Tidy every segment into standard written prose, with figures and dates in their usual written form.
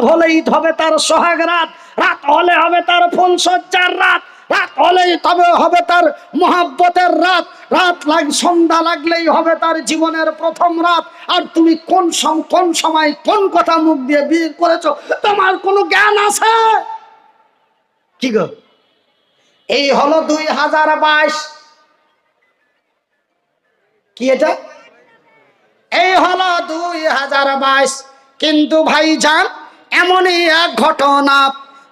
হলেই হবে তার সোহাগ রাত, রাত হলে হবে তার ফুলসজ্জার রাত, রাত হলেই তবে হবে তার মহাব্বতের রাত, রাত সন্ধ্যা লাগলেই হবে তার জীবনের প্রথম রাত। আর তুমি কোন সময় কোন কথা মুখ দিয়ে বিয়ে করেছো তোমার কোনো জ্ঞান আছে? কি গো, এই হলো 2022। কি এটা? এই হলো 2022। কিন্তু ভাইজান এমনই এক ঘটনা,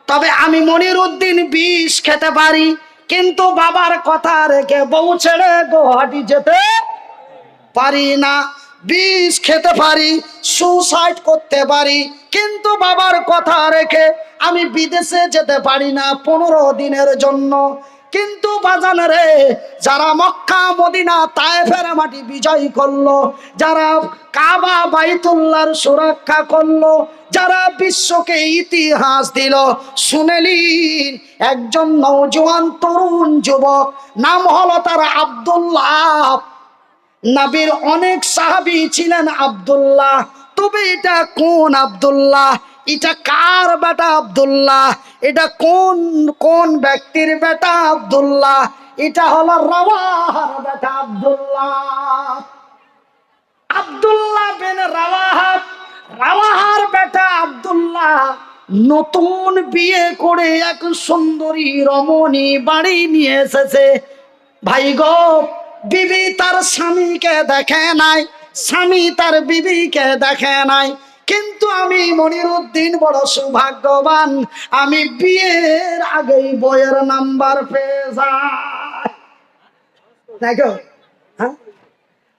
তবে আমি মনিরউদ্দিন বিষ খেতে পারি, কিন্তু বাবার কথা রেখে বউ ছেড়ে গুয়াহাটি যেতে পারি না। বিষ খেতে পারি, সুসাইড করতে পারি, কিন্তু বাবার কথা রেখে আমি বিদেশে যেতে পারি না 15 দিনের জন্য। কিন্তু বাজান রে, যারা মক্কা মদিনা তায়েফের মাটি বিজয় করলো, যারা কাবা বাইতুল্লাহর সুরক্ষা করলো, যারা বিশ্বকে ইতিহাস দিল, শুনেলিন একজন নওজোয়ান তরুণ যুবক, নাম হলো তার আব্দুল্লাহ। নবীর অনেক সাহাবী ছিলেন আব্দুল্লাহ, তবে এটা কোন আব্দুল্লাহ? এটা কার বেটা আব্দুল্লাহ? এটা কোন কোন ব্যক্তির বেটা আব্দুল্লাহ? এটা হলো রাওয়াহার বেটা আব্দুল্লাহ, আব্দুল্লাহ বিন রাওয়াহা। রাওয়াহার বেটা আব্দুল্লাহ নতুন বিয়ে করে এক সুন্দরী রমণী বাড়ি নিয়ে এসেছে। ভাই গো, বিবি তার স্বামীকে দেখে নাই, স্বামী তার বিবিকে দেখে নাই। কিন্তু আমি মনিরউদ্দিন বড় সৌভাগ্যবান, আমি বিয়ের আগেই বইয়ের নাম্বার পেয়ে যাই। দেখো, হ্যাঁ,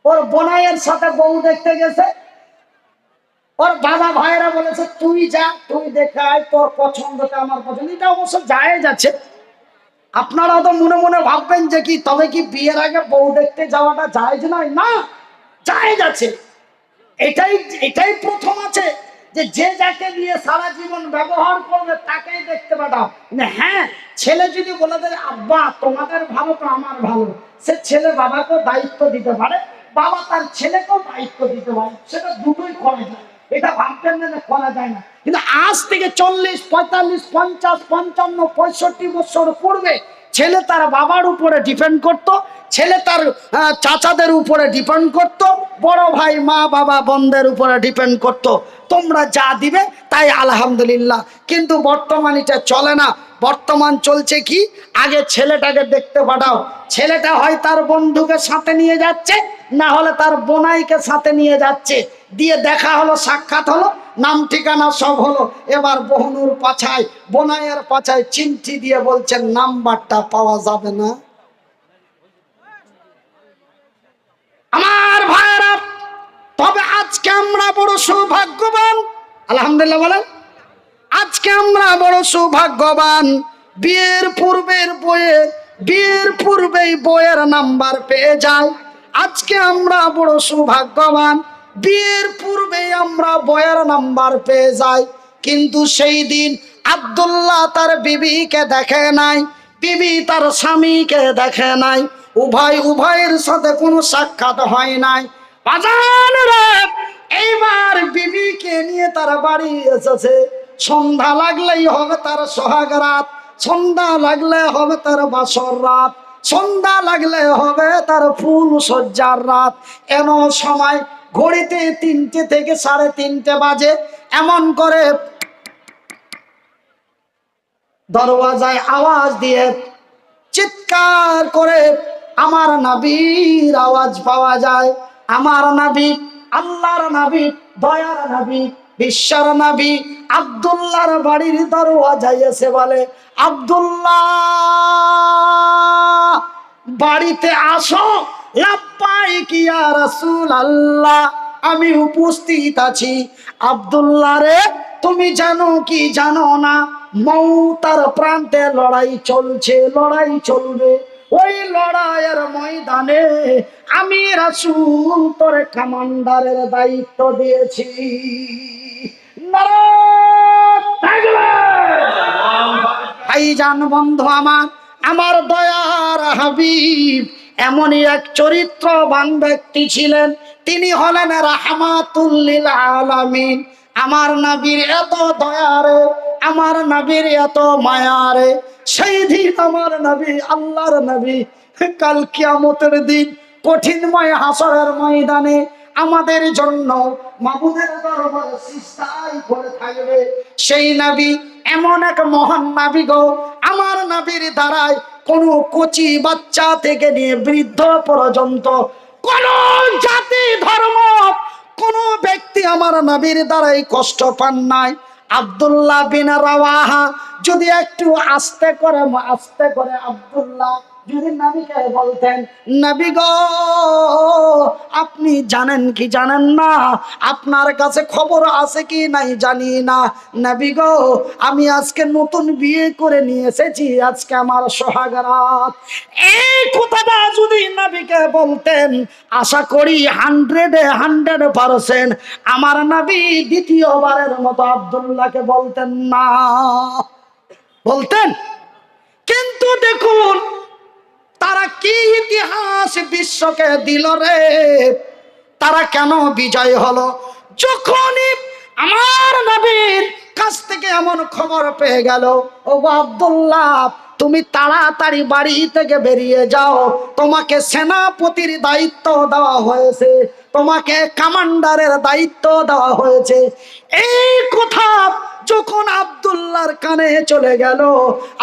ওর বোনাইয়ের সাথে বউ দেখতে গেছে, ওর বাবা ভাইয়েরা বলেছে তুই যা, তুই দেখায় তোর পছন্দটা আমার পছন্দ। এটা অবশ্য জায়েজ আছে। আপনারা তো মনে মনে ভাববেন যে কি, তবে কি বিয়ের আগে বউ দেখতে যাওয়াটা জায়েজ নয়? না, জায়েজ আছে। এটাই এটাই প্রথম আছে যে যে যাকে নিয়ে সারা জীবন ব্যবহার করবে তাকেই দেখতে পাঠাও। হ্যাঁ, ছেলে যদি বলে দেয় আব্বা তোমাদের ভালো তো আমার ভালো, সে ছেলে বাবাকেও দায়িত্ব দিতে পারে, বাবা তার ছেলেকেও দায়িত্ব দিতে পারে, সেটা দুটোই করা যায়। এটা ভাববেন না যে করা যায় না। কিন্তু আজ থেকে 40, 45, 50, 55, 65 বছর পূর্বে ছেলে তার বাবার উপরে ডিপেন্ড করত, ছেলে তার চাচাদের উপরে ডিপেন্ড করত, বড় ভাই মা বাবা বোনদের উপরে ডিপেন্ড করত, তোমরা যা দিবে তাই আলহামদুলিল্লাহ। কিন্তু বর্তমান এটা চলে না। বর্তমান চলছে কি, আগে ছেলেটাকে দেখতে পাঠাও, ছেলেটা হয় তার বন্ধুকে সাথে নিয়ে যাচ্ছে, না হলে তার বোনাইকে সাথে নিয়ে যাচ্ছে, দিয়ে দেখা হলো, সাক্ষাৎ হলো, নাম ঠিকানা সব হলো। এবার বহনুর পাছায়, বোনাইয়ের পাছায় চিমটি দিয়ে বলছেন নাম্বারটা পাওয়া যাবে না। আমার ভাইরা, তবে আজকে আমরা বড় সৌভাগ্যবান, আলহামদুলিল্লাহ বলেন। আজকে আমরা বড় সৌভাগ্যবান, বিয়ের পূর্বেই বইয়ের নাম্বার পেয়ে যাই। আজকে আমরা বড় সৌভাগ্যবান, বিয়ের পূর্বেই আমরা বইয়ের নাম্বার পেয়ে যাই। কিন্তু সেই দিন আব্দুল্লাহ তার বিবিকে দেখে নাই, বিবি তার স্বামীকে দেখে নাই, উভয়ের সাথে কোনো সাক্ষাৎ হয় নাই। বাজান রে, এইবার বিবিকে নিয়ে তার বাড়ি এসেছে। সন্ধ্যা লাগলেই হবে তার সোহাগ রাত, সন্ধ্যা লাগলে হবে তার বাসর রাত, সন্ধ্যা লাগলে হবে তার ফুল সজ্জার রাত। এন সময় ঘড়িতে 3টে থেকে 3:30 বাজে। এমন করে দরওয়াজায় আওয়াজ দিয়ে চিৎকার করে আমার নবীর আওয়াজ পাওয়া যায়। আমার নবী, আল্লাহর নবী, দয়ার নবী, বিশ্বর নবী আব্দুল্লাহর বাড়ির দরওয়াজায় এসে বলে, আব্দুল্লাহ বাড়িতে আসো। লাব্বাইক ইয়া রাসূলুল্লাহ, আমি উপস্থিত আছি। আব্দুল্লাহ রে, তুমি জানো কি জানো না, মৌতার প্রান্তে লড়াই চলছে, লড়াই চলবে। ওই লড়াইয়ের ময়দানে আমি রাসূল তোর কমান্ডারের দায়িত্ব দিয়েছি। ভাইজান বন্ধু আমার, আমার দয়ার হাবিব এমনই এক চরিত্রবান ব্যক্তি ছিলেন, তিনি হলেন রাহমাতুল লিল আলামিন। আমার নবীর এত দয়ারে, আমার নবীর এত মায়ারে, সেই দিন আমার নবী, আল্লাহর নবী, কাল কিয়ামতের দিন কঠিনময় হাসরের ময়দানে আমাদের জন্য মাবুদের দরবারে সিজদায় করে থাকবে। সেই নবী এমন এক মহান নবী গো, আমার নবীর দ্বারায় কোন কচি বাচ্চা থেকে নিয়ে বৃদ্ধ পর্যন্ত কোন জাতি ধর্ম কোন ব্যক্তি আমার নবীর দ্বারাই কষ্ট পান নাই। আব্দুল্লাহ বিন রাওয়াহা যদি একটু আস্তে করে আব্দুল্লাহ যদি নবীকে বলতেন, নবী গো আপনি জানেন কি জানেন না, আপনার কাছে খবর আছে কি নাই জানি না, নবী গো আমি আজকে নতুন বিয়ে করে নিয়ে এসেছি, আজকে আমার সোহাগ রাত, এই কথাটা যদি নবীকে বলতেন, আশা করি 100% আমার নবী দ্বিতীয়বারের মতো আব্দুল্লাহকে বলতেন না, বলতেন। কিন্তু দেখুন তারা কি ইতিহাস বিশ্বকে দিল রে, তারা কেন বিজয় হলো। যখনই আমার নবীর কাছ থেকে এমন খবর পেয়ে গেল, ও আব্দুল্লাহ তুমি তাড়াতাড়ি বাড়ি থেকে বেরিয়ে যাও, তোমাকে সেনাপতির দায়িত্ব দেওয়া হয়েছে, তোমাকে কমান্ডারের দায়িত্ব দেওয়া হয়েছে। এই কথা যখন আব্দুল্লাহর কানে চলে গেল,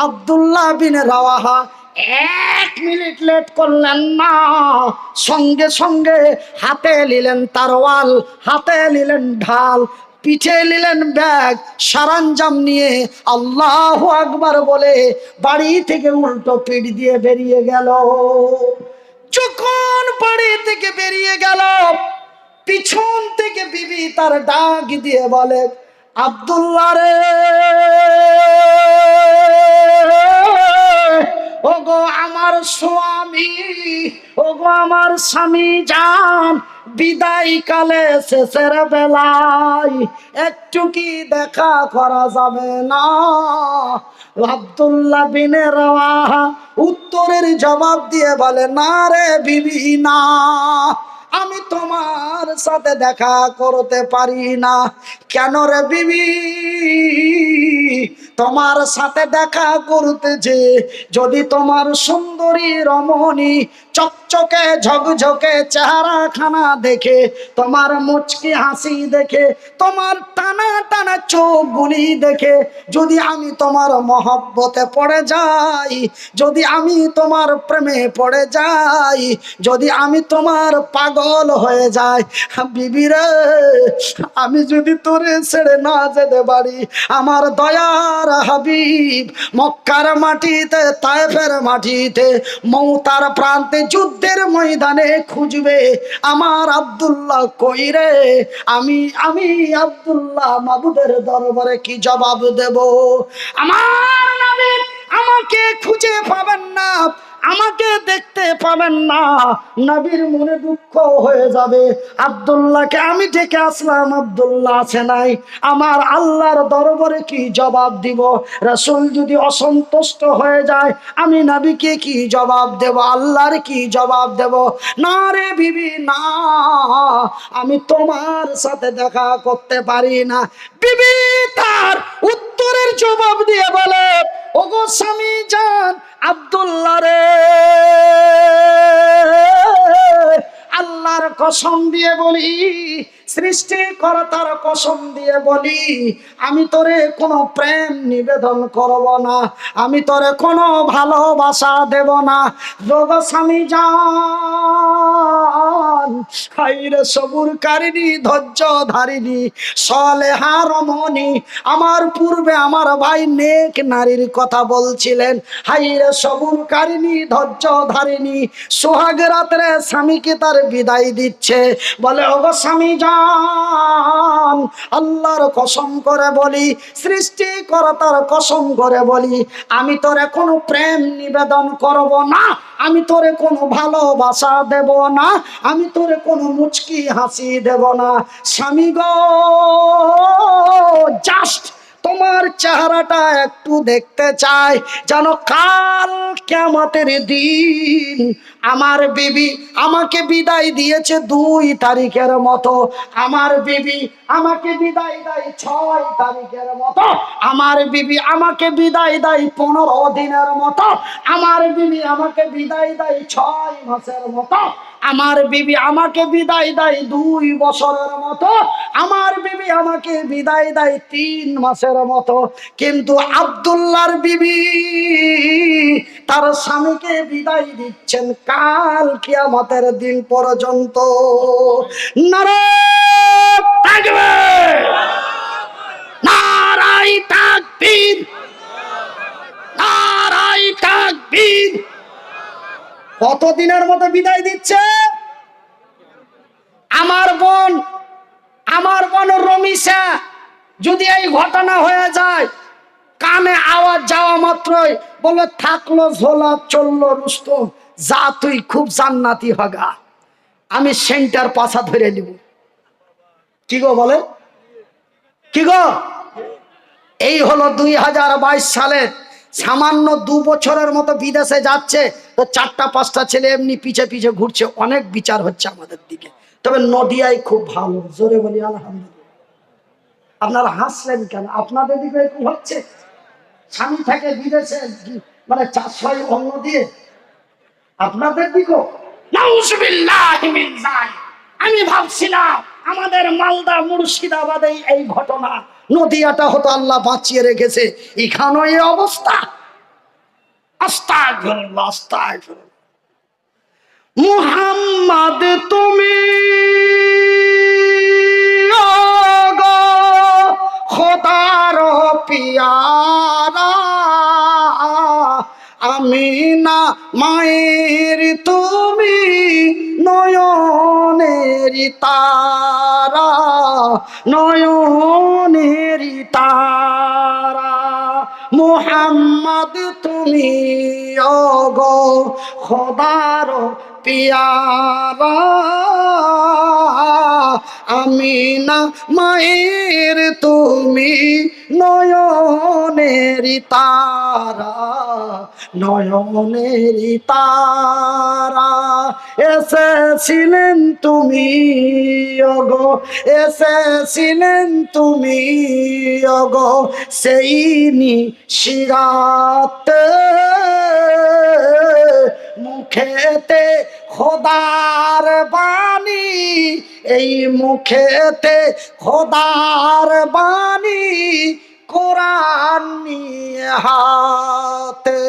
আব্দুল্লাহ বিন রাওয়াহা 1 মিনিট লেট করলেন না, সঙ্গে সঙ্গে হাতে নিলেন তরোয়াল, হাতে নিলেন ঢাল, পিঠে নিলেন ব্যাগ, সরঞ্জাম নিয়ে আল্লাহু আকবার বলে বাড়ি থেকে উল্টো পিঠ দিয়ে বেরিয়ে গেল। যখন বাড়ি থেকে বেরিয়ে গেল, পিছন থেকে বিবি তার ডাক দিয়ে বলে, আব্দুল্লাহ রে, ওগো আমার স্বামী, ওগো আমার স্বামী জান, বিদায় কালে শেষের বেলায় একটু কি দেখা করা যাবে না? আব্দুল্লাহ বিন রাওয়াহা উত্তরের জবাব দিয়ে বলে, না রে বিবি না, আমি তোমার সাথে দেখা করতে পারি না। কেন রে বিবি? তোমার সাথে দেখা করতে যে যদি তোমার সুন্দরী রমণী চকচকে ঝকঝকে চেহারাখানা দেখে, তোমার মুচকি হাসি দেখে, তোমার টানা টানা চোখগুলি দেখে যদি আমি তোমার মহব্বতে পড়ে যাই, যদি আমি তোমার প্রেমে পড়ে যাই, যদি আমি তোমার পাগল হয়ে যাই, বিবি রে আমি যদি তোরে ছেড়ে না যেতে পারি, আমার দয়ার হাবিব মক্কার মাটিতে, তায়েফের মাটিতে, মৌতার প্রান্তে, যুদ্ধের ময়দানে খুঁজবে আমার আব্দুল্লাহ কই রে, আমি আব্দুল্লাহ মাবুদের দরবারে কি জবাব দেব? আমার নবী আমাকে খুঁজে পাবেন না, আমাকে দেখতে পাবেন না, নবীর মনে দুঃখ হয়ে যাবে। আব্দুল্লাহকে আমি ডেকে আসলাম, আব্দুল্লাহ আছে নাই, আমার আল্লাহর দরবারে কি জবাব দিব? রাসূল যদি অসন্তুষ্ট হয়ে যায়, আমি নবীকে কি জবাব দেব? আল্লাহর কি জবাব দেব? না রে বিবি না, আমি তোমার সাথে দেখা করতে পারি না। বিবি তার উত্তরের জবাব দিয়ে বলে, ওগো স্বামী জান আব্দুল্লাহ রে, আল্লাহর কসম দিয়ে বলি, সৃষ্টিকর্তার কসম দিয়ে বলি, আমি তোরে কোনো প্রেম নিবেদন করব না, আমি তোরে কোনো ভালোবাসা দেব না। যোগ স্বামী জান, হাইরে সবুরকারিনী, ধৈর্য ধারিণী, সলেহা রমণী, আমার পূর্বে আমার ভাই নেক নারীর কথা বলছিলেন, হাইরে সবুরকারিনী, ধৈর্য ধারিণী, সোহাগ রাত্রে স্বামীকে তার বিদায় দিচ্ছে, বলে ওগো স্বামী জান, আল্লাহর কসম করে বলি, সৃষ্টিকর্তার কসম করে বলি, আমি তোরে কোনো প্রেম নিবেদন করব না, আমি তোরে কোনো ভালোবাসা দেব না, আমি তোরে কোনো মুচকি হাসি দেব না। স্বামী গো, জাস্ট তোমার চেহারাটা একটু দেখতে চাই, যেন কাল কিয়ামতের দিন আমার বিবি আমাকে বিদায় দিয়েছে 2 তারিখের মতো, আমার বিবি আমাকে বিদায় দেয় 6 তারিখের মতো, আমার বিবি আমাকে বিদায় দেয় 15 দিনের মতো, আমার বিবি আমাকে বিদায় দেয় 6 মাসের মতো, আমার বিবি আমাকে বিদায় দেয় 2 বছরের মতো, আমার বিবি আমাকে বিদায় দেয় 3 মাসের মতো। কিন্তু আব্দুল্লাহর বিবি তার স্বামীকে বিদায় দিচ্ছেন কাল কিয়ামতের দিন পর্যন্ত। নারে তাকবীর, নারায়ে তাকবীর, নারায়ে তাকবীর। কতদিনের মতো বিদায় দিচ্ছে? আমার বোন রমিসা, যদি এই ঘটনা হয়ে যায়, কানে আওয়াজ যাওয়া মাত্রই বলে থাকলো ঝোলা চললো রুস্তম, যা তুই খুব জান্নাতি হগা, আমি সেন্টার পাছা ধরে নিব। কি গো বলে, কি গো? এই হলো 2022 সালে সামান্য 2 বছরের মতো বিদেশে যাচ্ছে, তো 4টা-5টা ছেলে এমনি পিছে পিছে ঘুরছে, অনেক বিচার হচ্ছে আমাদের দিকে। তবে নদিয়ায় খুব ভালো, জোরে বলি আলহামদুলিল্লাহ। আপনারা হাসলেন কেন? আপনাদের দিকে এরকম হচ্ছে? স্বামী থাকে বিদেশে, মানে 400 অন্য দিয়ে, আপনাদের দিকেও? নাউজুবিল্লাহি মিন যালিক। আমি ভাবছিলাম আমাদের মালদা মুর্শিদাবাদে এই ঘটনা, নদিয়াটা হতো আল্লাহ বাঁচিয়ে রেখেছে, এখানেও এই অবস্থা। আস্তাগফিরুল্লাহ, আস্তাগফিরুল্লাহ। মুহাম্মদ তুমি ওগো খোদার পিয়ারা, আমিনা মায়ের তুমি নয়নের তারা, নয়নের তারা। মুহাম্মদ তুমি ওগো খোদার পিয়ারা, আমিনা মায়ের তুমি নয়নের তারা, নয়নের তারা। এসেছিলেন তুমি ওগো, এসেছিলেন তুমি ওগো সেই নিশিরাতে, মুখেতে খোদার বাণী, এই মুখেতে খোদার বাণী, কোরআন নিয়ে হাতে,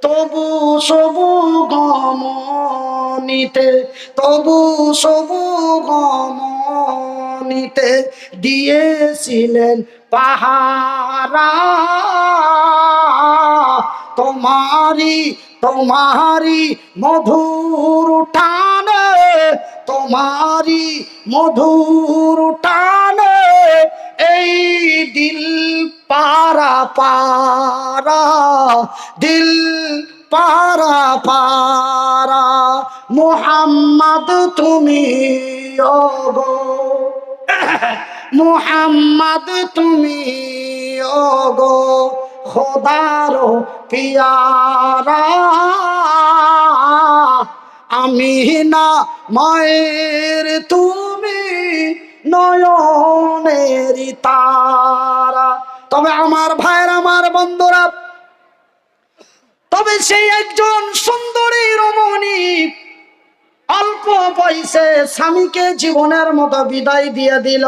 তবু সবু গমনিতে, তবু সবু গমনিতে দিয়েছিলেন পাহারা, তোমারি তোমারি মধুর টানে, তোমারি মধুর টানে এই দিল পারা পারা, দিল পারা পারা। মুহাম্মদ তুমি ওগো, মুহাম্মদ তুমি ওগো খোদার পিয়ারা, আমিনা মায়ের তুমি নয়নের তারা। তবে আমার ভাইয়ের, আমার বন্ধুরা, তবে সেই একজন সুন্দরী রমণী অল্প বয়সে স্বামীকে জীবনের মতো বিদায় দিয়ে দিল,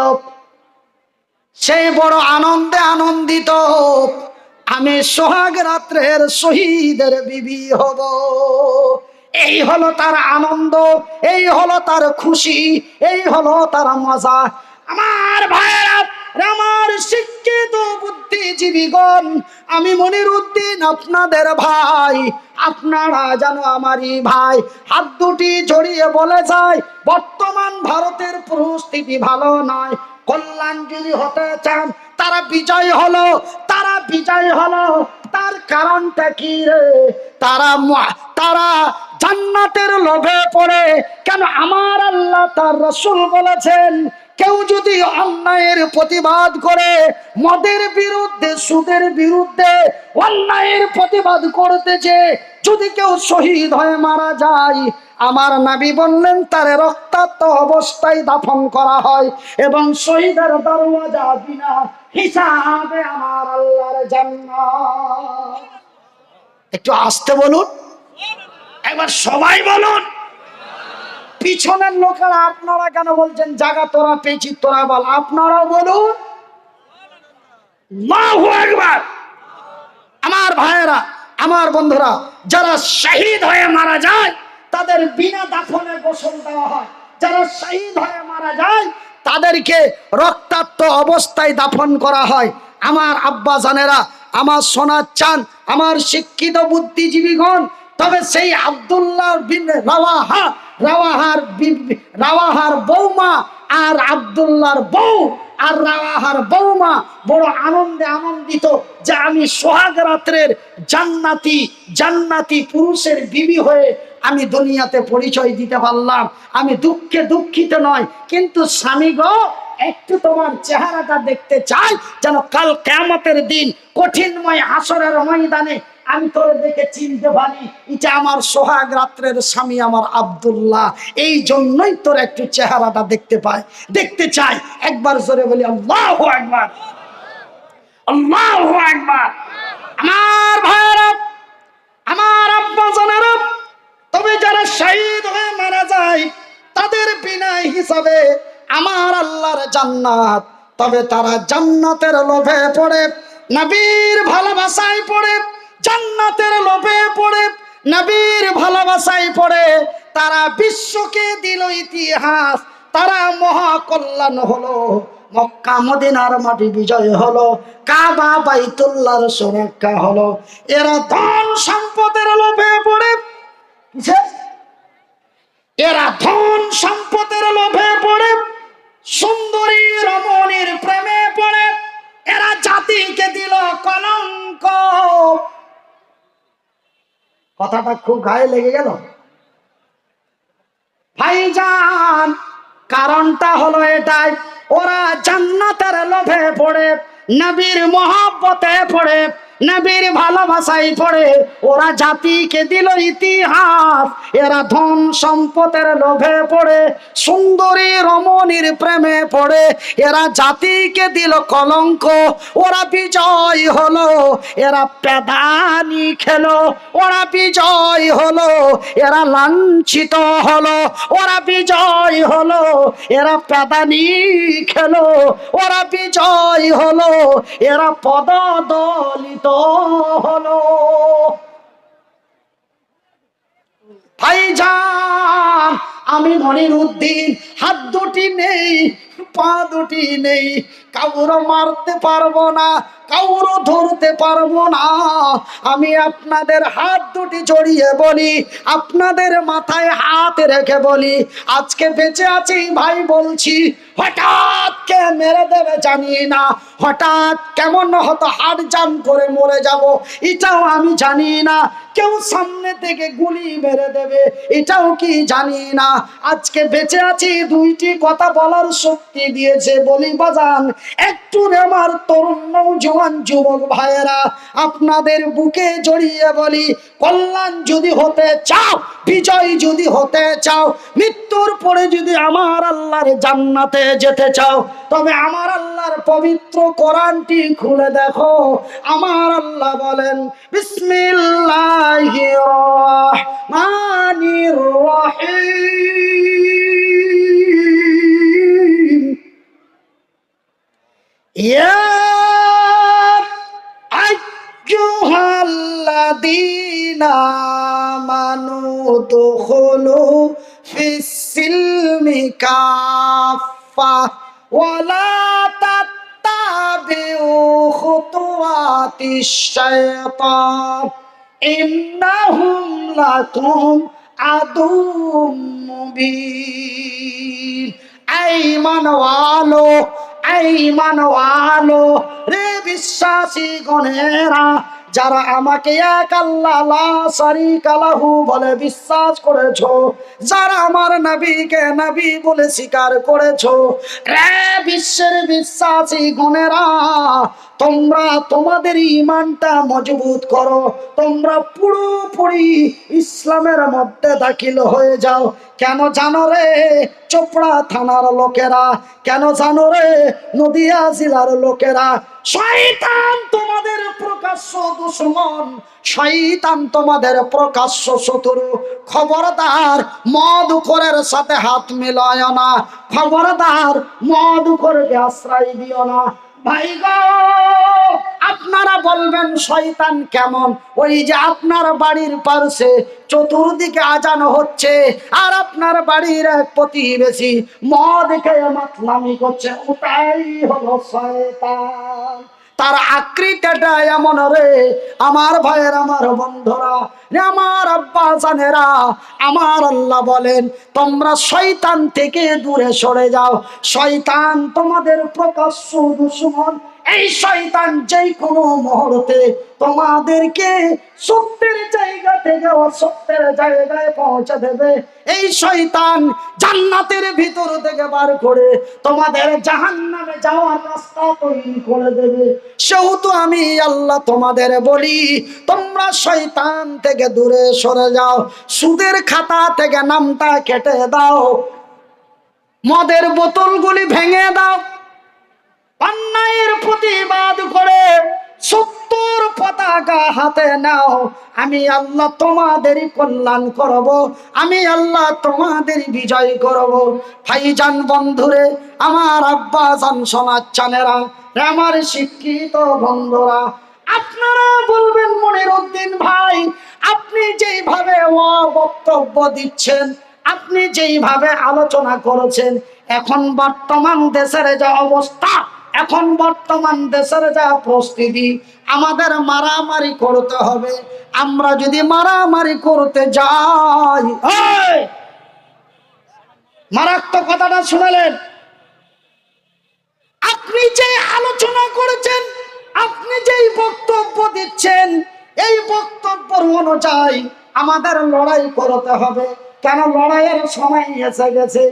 সেই বড় আনন্দে আনন্দিত, আমি সোহাগ রাত্রের শহীদের বিবি হব। এই হলো তার আনন্দ, এই হলো তার খুশি, এই হলো তার মজা। আমার ভাইয়েরা, আমার শিক্ষিত বুদ্ধিজীবীগণ, আমি মনিরউদ্দিন আপনাদের ভাই, আপনারা জানো আমারই ভাই, হাত দুটি জড়িয়ে বলে যায়, বর্তমান ভারতের পরিস্থিতি ভালো নয়। কল্যাণ যদি হতে চান, তারা বিজয় হলো, তারা বিজয় হলো, তার কারণটা কি রে? তারা জান্নাতের লোভে পড়ে। কেন? আমার আল্লাহ তার রাসূল বলেছেন, কেউ যদি অন্যায়ের প্রতিবাদ করে, মদের বিরুদ্ধে, সুদের বিরুদ্ধে অন্যায়ের প্রতিবাদ করতেছে, যদি কেউ শহীদ হয়ে মারা যায়, আমার নবী বললেন তার রক্তাক্ত অবস্থায় দাফন করা হয় এবং শহীদের দরওয়াজা বিনা হিসাবে আমার আল্লাহর জান্নাত। একটু আস্তে বলুন, একবার সবাই বলুন। পিছনের লোকেরা আপনারা কেন বলছেন জায়গা তোরা পেয়েছি, তোরা বল, আপনারাও বলুন আল্লাহু আকবার। আমার ভাইয়েরা, আমার বন্ধুরা, যারা শহীদ হয়ে মারা যায় তাদের বিনা দাফনে গোসল দেওয়া হয়। যারা শহীদ হয়ে মারা যায় তাদেরকে রক্তাক্ত অবস্থায় দাফন করা হয়। আমার আব্বা জানেরা, আমার সোনার চাঁদ, আমার শিক্ষিত বুদ্ধিজীবীগণ, তবে সেই আব্দুল্লাহ বিন রাওয়াহার বৌমা আর আব্দুল্লাহর বউ আর রাওয়াহার বৌমা বড় আনন্দিত যে আমি সোহাগ রাত্রের জান্নাতি পুরুষের বিবি হয়ে আমি দুনিয়াতে পরিচয় দিতে পারলাম। আমি দুঃখে দুঃখিত নয়, কিন্তু স্বামী গো, একটু তোমার চেহারাটা দেখতে চাই, যেন কাল কিয়ামতের দিন কঠিনময় হাসরের ময়দানে আমি তোরে দেখে চিনতে পারি, এটা আমার সোহাগ রাত্রের স্বামী আমার আব্দুল্লাহ। এই জন্যই তোর একটু চেহারাটা দেখতে চাই। একবার জোরে বলি আল্লাহু আকবার, আল্লাহু আকবার। আমার ভাইরা, আমার আব্বা জানেরা, তবে যারা শহীদ হয়ে মারা যায় তাদের বিনা হিসাবে আমার আল্লাহর জান্নাত। তবে তারা জান্নাতের লোভে পড়ে, নবীর ভালোবাসায় পড়ে, জান্নাতের লোভে পড়ে, নবীর ভালোবাসায় পড়ে, তারা বিশ্বকে দিল ইতিহাস, তারা মহাকল্যাণ হলো, মক্কা মদিনার মাটি বিজয় হলো, কাবা বাইতুল্লাহর সুরক্ষা হলো। এরা ধন সম্পদের লোভে পড়ে, এরা ধন সম্পদের লোভে পড়ে, সুন্দরী রমণীর প্রেমে পড়ে, এরা জাতিকে দিল কলঙ্ক। কথাটা খুব গায়ে লেগে গেল ভাইজান। কারণটা হলো এটাই, ওরা জান্নাতের লোভে পড়ে, নবীর মহব্বতে পড়ে, নবীর ভালোবাসায় পড়ে, ওরা জাতিকে দিল ইতিহাস। এরা ধন সম্পদের লোভে পড়ে, সুন্দরী রমণীর প্রেমে পড়ে, এরা জাতিকে দিল কলঙ্ক। ওরা বিজয় হলো, এরা প্যাদানি খেলো, ওরা বিজয় হলো, এরা লাঞ্ছিত হলো, ওরা বিজয় হলো, এরা প্যাদানি খেলো, ওরা বিজয় হলো, এরা পদদলিত হলো। ভাইজান, আমি মনিরউদ্দিন, হাত দুটি নেই, পা দুটি নেই, কাউরো মারতে পারবো না, কাউরো ধরতে পারবো না। আমি আপনাদের হাত দুটি জড়িয়ে বলি, আপনাদের মাথায় হাত রেখে বলি, আজকে বেঁচে আছি ভাই বলছি, হঠাৎ কে মেরে দেবে জানি না, হঠাৎ কেমন হয়তো হার্ট জাম করে মরে যাব এটাও আমি জানি না, কেউ সামনে থেকে গুলি মেরে দেবে এটাও কি জানি না। আজকে বেঁচে আছি, দুইটি কথা বলার শক্তি দিয়েছে বলি বাজান। একটু আমার তরুণ নওজোয়ান যুবক ভাইয়েরা, আপনাদের বুকে জড়িয়ে বলি, কল্যাণ যদি হতে চাও, বিজয় যদি হতে চাও, মৃত্যুর পরে যদি আমার আল্লাহর জান্নাতে যেতে চাও, তবে আমার আল্লাহর পবিত্র কোরআনটি খুলে দেখো। আমার আল্লাহ বলেন, বিসমিল্লাহির রহমানির রহিম, ইয়া আইয়ুহাল্লাযীনা আমানু দুখুলু ফিস-সিলমি কাফা ওয়ালা তাত্তাবিউ খুতুওয়াতিশ শাইতান ইন্নাহুম লাকুম আদুউম মুবিন। এই মানওয়ালো রে বিশ্বাসী গণেরা, যারা আমাকে এক আল্লাহ লা শারীকা লাহু বলে বিশ্বাস করেছো, যারা আমার নবীকে নবী বলে স্বীকার করেছো, রে বিশ্বের বিশ্বাসী গণেরা, তোমরা তোমাদের ঈমানটা মজবুত করো, তোমরা পুরোপুরি ইসলামের মধ্যে দাখিল হয়ে যাও। কেন জানো রে চোপড়া থানার লোকেরা, কেন জানো রে নদিয়া জেলার লোকেরা, শয়তান তোমাদের প্রকাশ্য দুশমন, শয়তান তোমাদের প্রকাশ্য শত্রু। খবরদার মদখোরের সাথে হাত মিলায় না, খবরদার মদখোরকে আশ্রয় দিও না। ভাই গো, আপনারা বলবেন শয়তান কেমন? ওই যে আপনার বাড়ির পাশে চতুর্দিকে আজান হচ্ছে, আর আপনার বাড়ির এক প্রতিবেশী মদ খেয়ে মাতলামি করছে, ওটাই হলো শয়তান। তার আকৃতিটা এমন রে আমার ভাইয়ের, আমার বন্ধুরা, আমার আব্বা জানেরা, আমার আল্লাহ বলেন তোমরা শয়তান থেকে দূরে সরে যাও। শয়তান তোমাদের প্রকাশ্য দুশমন। এই শয়তান যে কোনো মুহূর্তে তোমাদেরকে সত্যের জায়গা থেকে অসত্যের জায়গায় পৌঁছে দেবে। এই শয়তান জান্নাতের ভিতর থেকে বার করে তোমাদের জাহান্নামে যাওয়ার রাস্তা তৈরি করে দেবে। সেহেতু আমি আল্লাহ তোমাদের বলি, তোমরা শয়তান থেকে দূরে সরে যাও, সুদের খাতা থেকে নামটা কেটে দাও, মদের বোতলগুলি ভেঙে দাও, অন্যায়ের প্রতিবাদ করে সত্যর পতাকা হাতে নাও। আমি আল্লাহ তোমাদেরই কল্যাণ করব, আমি আল্লাহ তোমাদের বিজয় করব। ভাইজান বন্ধুরে, আমার আব্বা জান সোনাচ্চানেরা, আমার শিক্ষিত বন্ধুরা, আপনারা বলবেন মনিরউদ্দিন ভাই, আপনি যেইভাবে বক্তব্য দিচ্ছেন, আপনি যেইভাবে আলোচনা করেছেন, এখন বর্তমান দেশের যে অবস্থা, এখন বর্তমান দেশের যা পরিস্থিতি, আমাদের মারামারি করতে হবে। আমরা যদি মারামারি করতে যাই, মারাত্মক কথাটা শুনলেন, আপনি যে আলোচনা করেছেন, আপনি যেই বক্তব্য দিচ্ছেন, এই বক্তব্য অনুযায়ী আমাদের লড়াই করতে হবে। কেন লড়াইয়ের সময় এসে গেছে।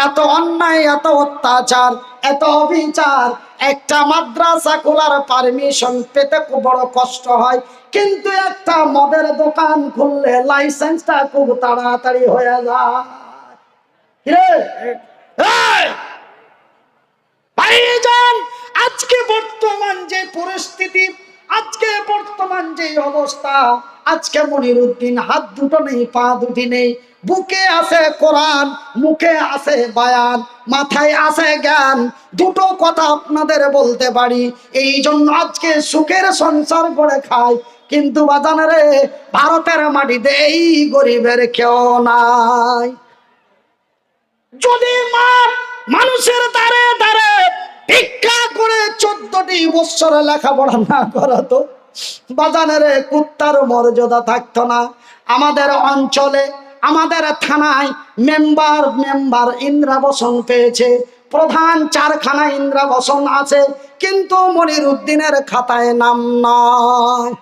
এত অন্যায়, এত অত্যাচার, এত অবিচার, একটা মাদ্রাসা খোলার পারমিশন পেতে খুব বড় কষ্ট হয়, কিন্তু একটা মদের দোকান খুললে লাইসেন্সটা খুব তাড়াতাড়ি হয়ে যায়। ভাইজান, আজকে বর্তমান যে পরিস্থিতি, আজকে বর্তমান যে অবস্থা, আজকে মনিরউদ্দিন হাত দুটো নেই, পা দুটি নেই, বুকে আছে কোরআন, মুখে আছে বায়ান, মাথায় আছে জ্ঞান, দুটো কথা আপনাদের বলতে পারি, এই জন্য আজকে সুখের সংসার করে খায়। কিন্তু বাজান রে, ভারতের মাটিতে এই গরিবের কেউ নাই। যদি মানুষের দ্বারে দ্বারে ভিক্ষা করে 14টি বৎসরে লেখাপড়া না করাতো, বাজানের কুত্তার মর্যাদা থাকতো না। আমাদের অঞ্চলে, আমাদের থানায় মেম্বার ইন্দ্রাবসন পেয়েছে, প্রধান 4খানা ইন্দ্রাবসন আছে, কিন্তু মনিরউদ্দিনের খাতায় নাম নয়।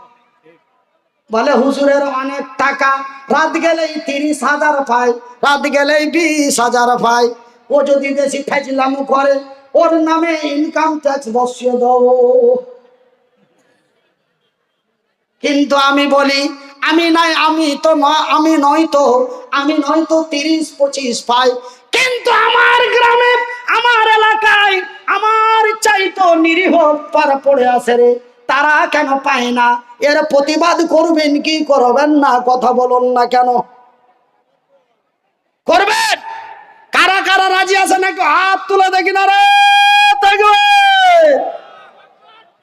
বলে হুজুরের অনেক টাকা, রাত গেলেই 30,000 পায়, রাত গেলেই 20,000 পায়। ও যদি বেশি ফাজলামো করে, ওর নামে ইনকাম ট্যাক্স বসিয়ে দাও। কিন্তু আমি বলি, আমি নয়তো 30-25 পাই, কিন্তু আমার গ্রামে, আমার এলাকায়, আমার চাইতো নিরীহ পাড়া পড়ে আছে রে, তারা কেন পায় না? এর প্রতিবাদ করবেন কি করবেন না? কথা বলুন না কেন? করবেন? কারা কারা রাজি আছে নাকি হাত তুলে দেখি না রে, দেখবে।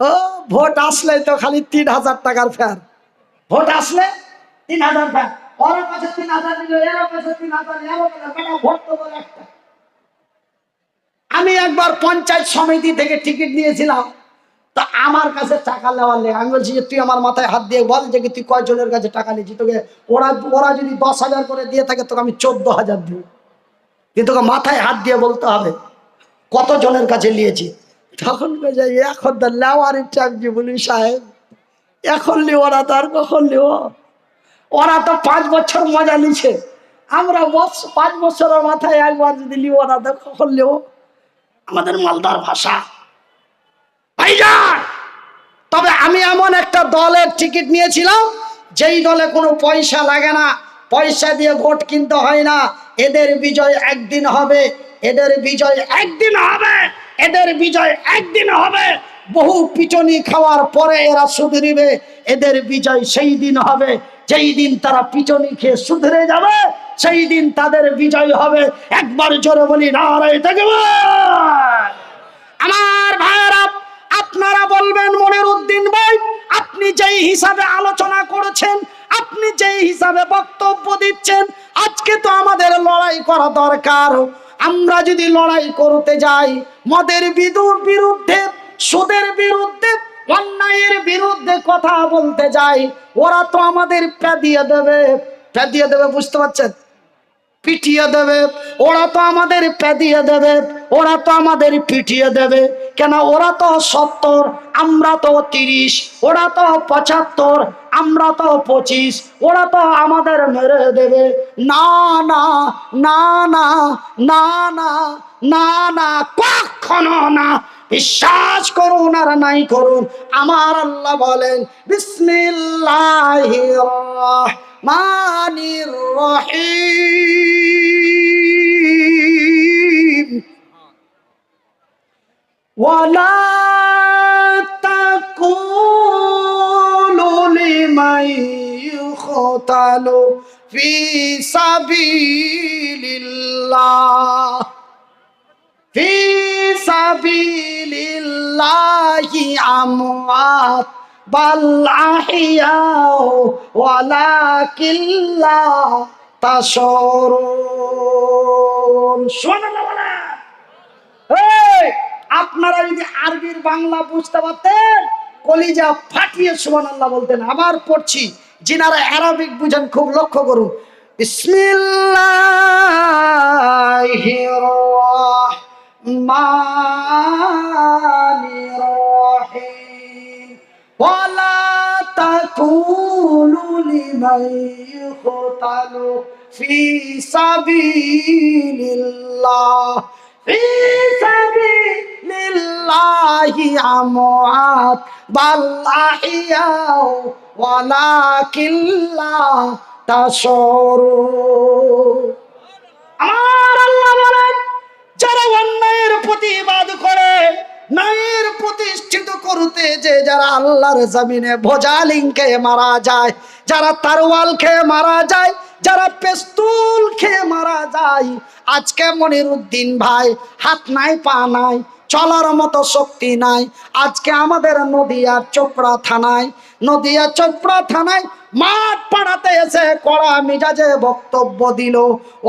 ও ভোট আসলে তো খালি 3,000 টাকার ফের, ভোট আসলে 3,000 ফের, ওর কাছে 3,000 দিল, এর কাছে 3,000, ভোট তো বলে একটা। আমি একবার পঞ্চায়েত সমিতি থেকে টিকিট নিয়েছিলাম, তা আমার কাছে টাকা নেওয়ার লেগে আমি বলছি যে তুই আমার মাথায় হাত দিয়ে বল যে তুই কয়জনের কাছে টাকা নিয়েছি, তোকে ওরা যদি 10,000 করে দিয়ে থাকে, তোকে আমি 14,000 দিব, কিন্তু তোকে মাথায় হাত দিয়ে বলতে হবে কতজনের কাছে নিয়েছি। তখন এখন নেওয়ার ইচ্ছা, বলি সাহেব এখন লিও ওরা তো আর কখন লিও? ওরা তো 5 বছর মজা নিছে, আমরা 5 বছরের মাথায় একবার যদি লিও ওরা তো কখন লিও? আমাদের মালদার ভাষা ভাইজান। তবে আমি এমন একটা দলের টিকিট নিয়েছিলাম যেই দলে কোনো পয়সা লাগে না, পয়সা দিয়ে ভোট কিনতে হয় না। এদের বিজয় একদিন হবে, এদের বিজয় একদিন হবে, এদের বিজয় একদিন হবে। বহু পিটনি খাওয়ার পরে এরা সুধরিবে। এদের বিজয় সেই দিন হবে যেই দিন তারা পিটনি খেয়ে সুধরে যাবে, সেই দিন তাদের বিজয় হবে। একবার জোরে বলি নারায়ে তাকবীর। আমার ভাইয়েরা, আপনারা বলবেন মনিরউদ্দিন ভাই, আপনি যেই হিসাবে আলোচনা করেছেন, আপনি যেই হিসাবে বক্তব্য দিচ্ছেন, আজকে তো আমাদের লড়াই করা দরকার। আমরা যদি লড়াই করতে যাই মদের বিরুদ্ধে, সুদের বিরুদ্ধে, অন্যায়ের বিরুদ্ধে কথা বলতে যাই, ওরা তো আমাদের পেদিয়ে দেবে, পেদিয়ে দেবে, বুঝতে পারছেন? পিটিয়ে দেবে। ওরা তো আমাদের পেদিয়ে দেবে, ওরা তো আমাদের পিটিয়ে দেবে। কেন? ওরা তো 70, আমরা তো 30, ওরা তো 75, আমরা তো 25, ওরা তো আমাদের মেরে দেবে। না না না না না না না না, কখনো না। বিশ্বাস করুন আর নাই করুন, আমার আল্লাহ বলেন বিসমিল্লাহির রহমানির রহিম, ওয়ালা তাকুলু লিমান ইউকতালু ফি সাবিলিল্লাহ, ফি সাবিলিল্লাহি আমওয়াত বাল আহইয়াউ ওয়ালাকিন লা তাশউরুন। সুবহানাল্লাহ বলেন। এই আপনারা যদি আরবির বাংলা বুঝতে পারতেন, কলিজা ফাটিয়ে সুবহানাল্লাহ বলতেন। আবার পড়ছি, যিনারা আরবিক বুঝেন খুব লক্ষ্য করুন। বিসমিল্লাহির রহমানির রহিম, ওয়ালা তাকুলু লিমান ইউকতালু ফি সাবিলিল্লাহ, ফি সাবিলিল্লাহি আমওয়াত বাল আহইয়াউ ওয়ালাকিন লা তাশউরুন। আমার আল্লাহ বলেন, যারা অন্যায়ের প্রতিবাদ করে, ন্যায়ের প্রতিষ্ঠিত করতে যে যারা আল্লাহর জমিনে ভোজালিং খেয়ে মারা যায়, যারা তারওয়াল খেয়ে মারা যায়, যারা পেস্তুল খেয়ে মারা যায়, আজকে মনিরউদ্দিন ভাই হাত নাই, পা নাই, চলার মতো শক্তি নাই। আজকে আমাদের নদিয়া চোপড়া থানায়, নদিয়া চোপড়া থানায় মাঠ পাড়াতে এসে কড়া মিজাজে বক্তব্য দিল।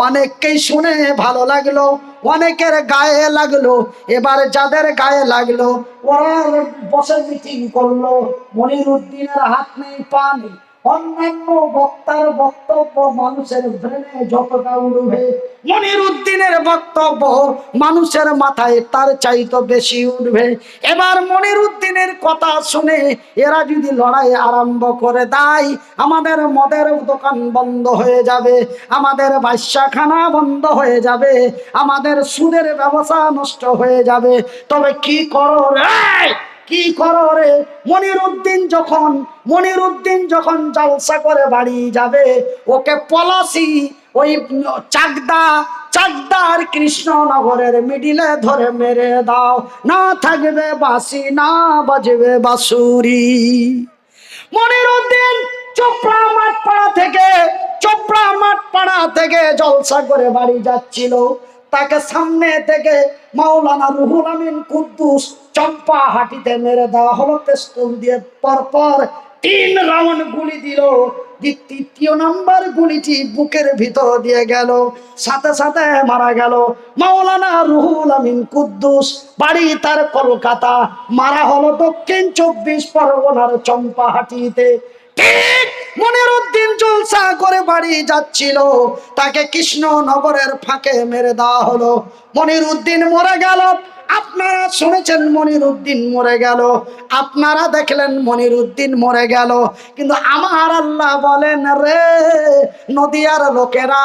অনেককেই শুনে ভালো লাগলো, অনেকের গায়ে লাগলো। এবার যাদের গায়ে লাগলো ওরা বসে মিটিং করলো। মনিরউদ্দিনের হাত নেই, পা নেই, অন্যান্য বক্তার বক্তব্য মানুষের ব্রেনে যতটা উঠবে, মনিরউদ্দিনের বক্তব্য মানুষের মাথায় তার চাইতে বেশি উঠবে। এবার মনিরউদ্দিনের কথা শুনে এরা যদি লড়াই আরম্ভ করে দেয়, আমাদের মদের দোকান বন্ধ হয়ে যাবে, আমাদের বাদশাখানা বন্ধ হয়ে যাবে, আমাদের সুদের ব্যবসা নষ্ট হয়ে যাবে। তবে কি করো রে, কি করো রে? মনিরউদ্দিন যখন জলসা করে বাড়ি যাবে, ওকে পলাশি ওই চাকদার কৃষ্ণনগরের মিডিলে ধরে মেরে দাও, না থাকবে বাঁশি, না বাজবে বাঁশুরি। মনিরউদ্দিন চোপড়া মাঠ পাড়া থেকে জলসা করে বাড়ি যাচ্ছিল। তাকে সামনে থেকে মাওলানা রুহুল আমিন কুদ্দুস চম্পা হাটিতে মেরে দেওয়া হলো পিস্তল দিয়ে। পরপর 3 রাউন্ড গুলি দিল। তৃতীয় নাম্বার গুলিটি বুকের ভিতর দিয়ে গেল, সাথে সাথে মারা গেল মাওলানা রুহুল আমিন কুদ্দুস। বাড়ি তার কলকাতা, মারা হলো দক্ষিণ 24 পরগনার চম্পাহাটিতে। ঠিক মনিরউদ্দিন জলসা করে বাড়ি যাচ্ছিল, তাকে কৃষ্ণনগরের ফাঁকে মেরে দেওয়া হলো। মনিরউদ্দিন মরে গেল। আপনারা শুনেছেন মনিরউদ্দিন মরে গেল, আপনারা দেখলেন মনিরউদ্দিন মরে গেল, কিন্তু আমার আল্লাহ বলেন, রে নদিয়ার লোকেরা,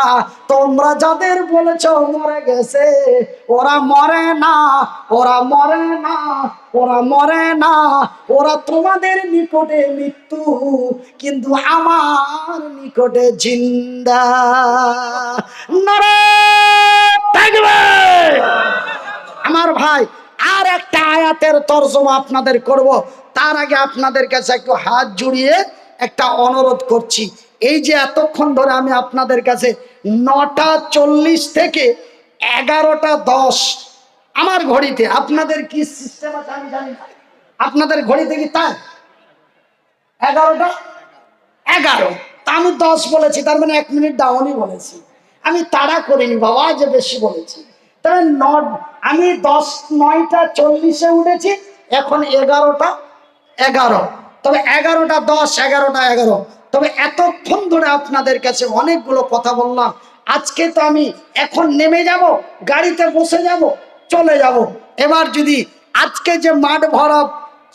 তোমরা যাদের বলেছো মরে গেছে, ওরা মরে না, ওরা মরে না, ওরা মরে না, ওরা তোমাদের নিকটে মৃত্যু, কিন্তু আমার নিকটে জিন্দা। নারায়ে তাকবীর। আমার ভাই, আর একটা আয়াতের তরজমা আপনাদের করব, তার আগে আপনাদের কাছে একটু হাত জুড়িয়ে একটা অনুরোধ করছি। এই যে এতক্ষণ ধরে আমি আপনাদের কাছে 9:40 থেকে 11:10 আমার ঘড়িতে, আপনাদের কি সিস্টেম আছে আমি জানি না, আপনাদের ঘড়িতে কি তাই 11:11, তা আমি 10 বলেছি, তার মানে 1 মিনিট ডাউনই বলেছি, আমি তাড়া করিনি বাবা যে বেশি বলেছি। তবে আমি 9:40 উঠেছি, এখন 11:11, তবে 11:10, 11:11। তবে এতক্ষণ ধরে আপনাদের কাছে অনেকগুলো কথা বললাম। আজকে তো আমি এখন নেমে যাব, গাড়িতে বসে যাব, চলে যাব। এবার যদি আজকে যে মাঠ ভরা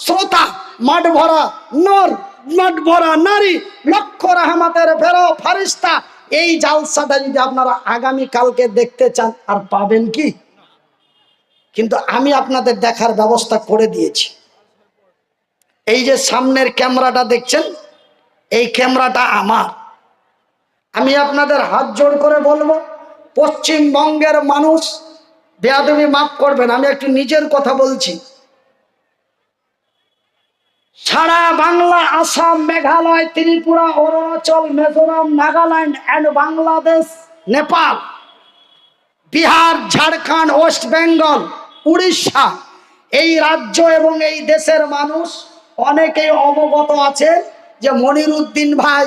শ্রোতা, মাঠ ভরা নর, মাঠ ভরা নারী, লক্ষ রহমতের ফেরো ফারিস্তা, এই জালসাটা যদি আপনারা আগামী কালকে দেখতে চান, আর পাবেন কি? কিন্তু আমি আপনাদের দেখার ব্যবস্থা করে দিয়েছি। এই যে সামনের ক্যামেরাটা দেখছেন, এই ক্যামেরাটা আমার। আমি আপনাদের হাত জোড় করে বলবো, পশ্চিমবঙ্গের মানুষ, বেয়াদবি মাফ করবেন, আমি একটু নিজের কথা বলছি, সারা বাংলা, আসাম, মেঘালয়, ত্রিপুরা, অরুণাচল, মিজোরাম, নাগাল্যান্ড এন্ড বাংলাদেশ, নেপাল, বিহার, ঝাড়খণ্ড, ওয়েস্ট বেঙ্গল, উড়িষ্যা, এই রাজ্য এবং এই দেশের মানুষ অনেকেই অবগত আছে যে মনিরউদ্দিন ভাই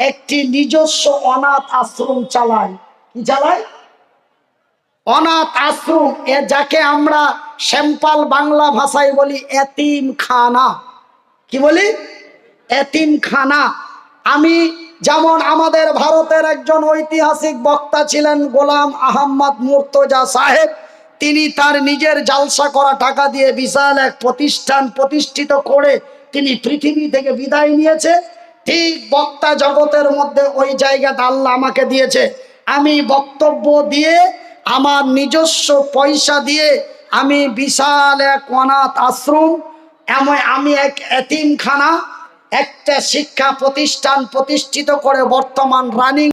একটি নিজস্ব অনাথ আশ্রম চালায়। কি চালায়? অনাথ আশ্রম, যাকে আমরা সিম্পল বাংলা ভাষায় বলি এতিমখানা। কি বলি? এতিমখানা। আমি যেমন, আমাদের ভারতের একজন ঐতিহাসিক বক্তা ছিলেন গোলাম আহমদ মুর্তজা সাহেব, তিনি তার নিজের জালসা করা টাকা দিয়ে বিশাল এক প্রতিষ্ঠান প্রতিষ্ঠিত করে তিনি পৃথিবী থেকে বিদায় নিয়েছে। ঠিক বক্তা জগতের মধ্যে ওই জায়গাটা আল্লাহ আমাকে দিয়েছে। আমি বক্তব্য দিয়ে, আমার নিজস্ব পয়সা দিয়ে আমি বিশাল এক অনাথ আশ্রম, আমি এক এতিমখানা, একটা শিক্ষা প্রতিষ্ঠান প্রতিষ্ঠিত করে বর্তমান রানিং